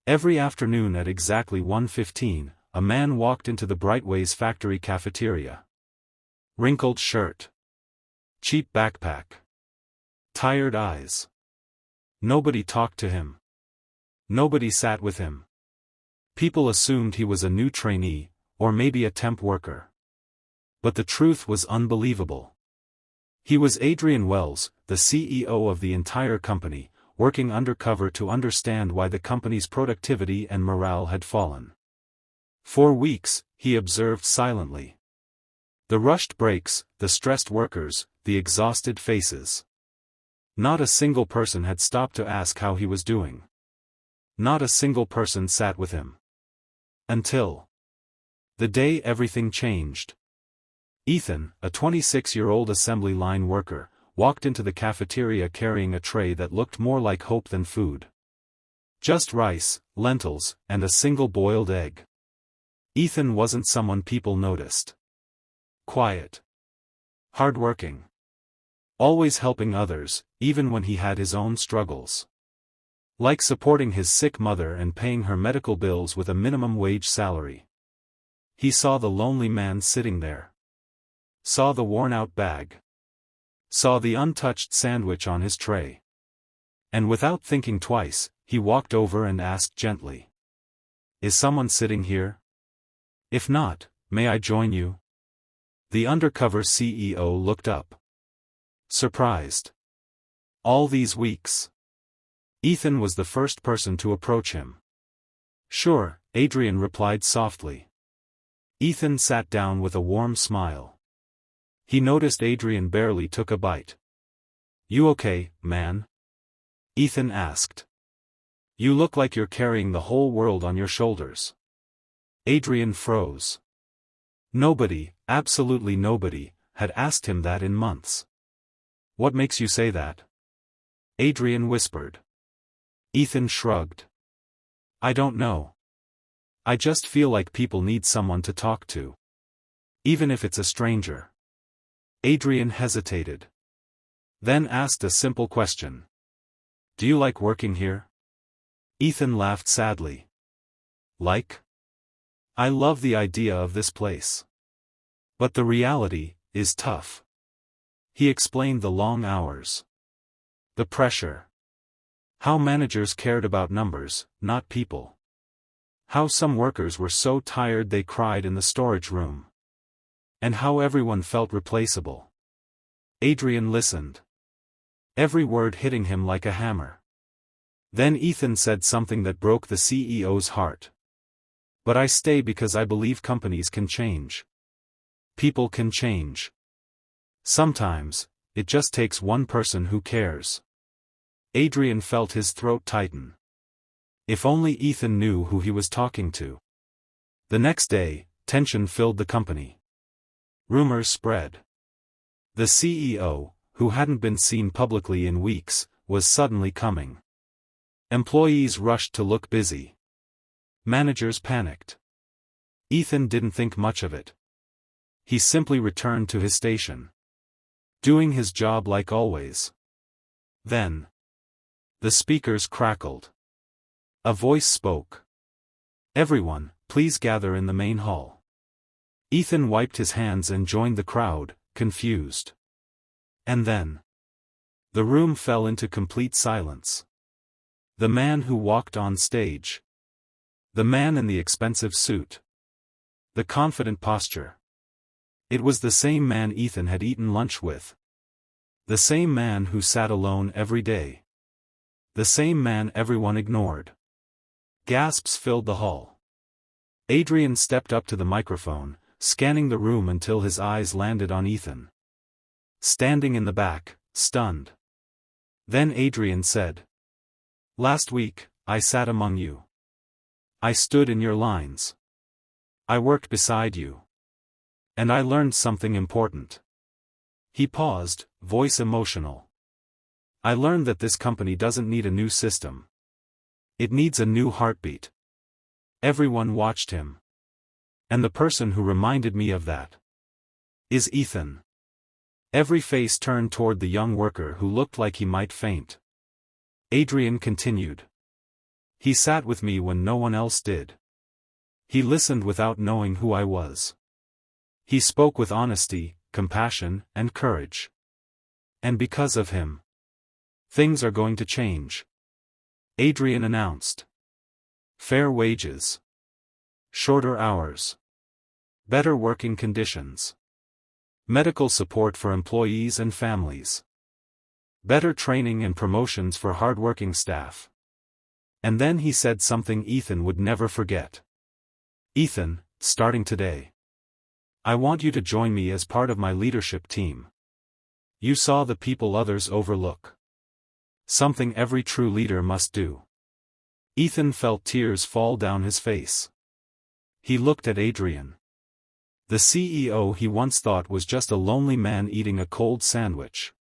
Every afternoon at exactly 1:15, a man walked into the Brightways factory cafeteria. Wrinkled shirt. Cheap backpack. Tired eyes. Nobody talked to him. Nobody sat with him. People assumed he was a new trainee, or maybe a temp worker. But the truth was unbelievable. He was Adrian Wells, the CEO of the entire company, working undercover to understand why the company's productivity and morale had fallen. For weeks, he observed silently. The rushed breaks, the stressed workers, the exhausted faces. Not a single person had stopped to ask how he was doing. Not a single person sat with him. Until the day everything changed. Ethan, a 26-year-old assembly line worker, walked into the cafeteria carrying a tray that looked more like hope than food. Just rice, lentils, and a single boiled egg. Ethan wasn't someone people noticed. Quiet. Hardworking. Always helping others, even when he had his own struggles. Like supporting his sick mother and paying her medical bills with a minimum wage salary. He saw the lonely man sitting there. Saw the worn-out bag. Saw the untouched sandwich on his tray. And without thinking twice, he walked over and asked gently. "Is someone sitting here? If not, may I join you?" The Undercover CEO looked up. Surprised. All these weeks. Ethan was the first person to approach him. "Sure," Adrian replied softly. Ethan sat down with a warm smile. He noticed Adrian barely took a bite. "You okay, man?" Ethan asked. "You look like you're carrying the whole world on your shoulders." Adrian froze. Nobody, absolutely nobody, had asked him that in months. "What makes you say that?" Adrian whispered. Ethan shrugged. "I don't know. I just feel like people need someone to talk to. Even if it's a stranger." Adrian hesitated. Then asked a simple question. "Do you like working here?" Ethan laughed sadly. "Like? I love the idea of this place. But the reality is tough." He explained the long hours. The pressure. How managers cared about numbers, not people. How some workers were so tired they cried in the storage room. And how everyone felt replaceable. Adrian listened. Every word hitting him like a hammer. Then Ethan said something that broke the CEO's heart. "But I stay because I believe companies can change. People can change. Sometimes, it just takes one person who cares." Adrian felt his throat tighten. If only Ethan knew who he was talking to. The next day, tension filled the company. Rumors spread. The CEO, who hadn't been seen publicly in weeks, was suddenly coming. Employees rushed to look busy. Managers panicked. Ethan didn't think much of it. He simply returned to his station. Doing his job like always. Then. The speakers crackled. A voice spoke. "Everyone, please gather in the main hall." Ethan wiped his hands and joined the crowd, confused. And then. The room fell into complete silence. The man who walked on stage. The man in the expensive suit. The confident posture. It was the same man Ethan had eaten lunch with. The same man who sat alone every day. The same man everyone ignored. Gasps filled the hall. Adrian stepped up to the microphone, scanning the room until his eyes landed on Ethan. Standing in the back, stunned. Then Adrian said. "Last week, I sat among you. I stood in your lines. I worked beside you. And I learned something important." He paused, voice emotional. "I learned that this company doesn't need a new system. It needs a new heartbeat." Everyone watched him. And the person who reminded me of that is Ethan. Every face turned toward the young worker who looked like he might faint. Adrian continued. He sat with me when no one else did. He listened without knowing who I was. He spoke with honesty, compassion, and courage. And because of him, things are going to change. Adrian announced. Fair wages. Shorter hours. Better working conditions. Medical support for employees and families. Better training and promotions for hardworking staff. And then he said something Ethan would never forget. Ethan, starting today, I want you to join me as part of my leadership team. You saw the people others overlook. Something every true leader must do. Ethan felt tears fall down his face. He looked at Adrian. The CEO he once thought was just a lonely man eating a cold sandwich.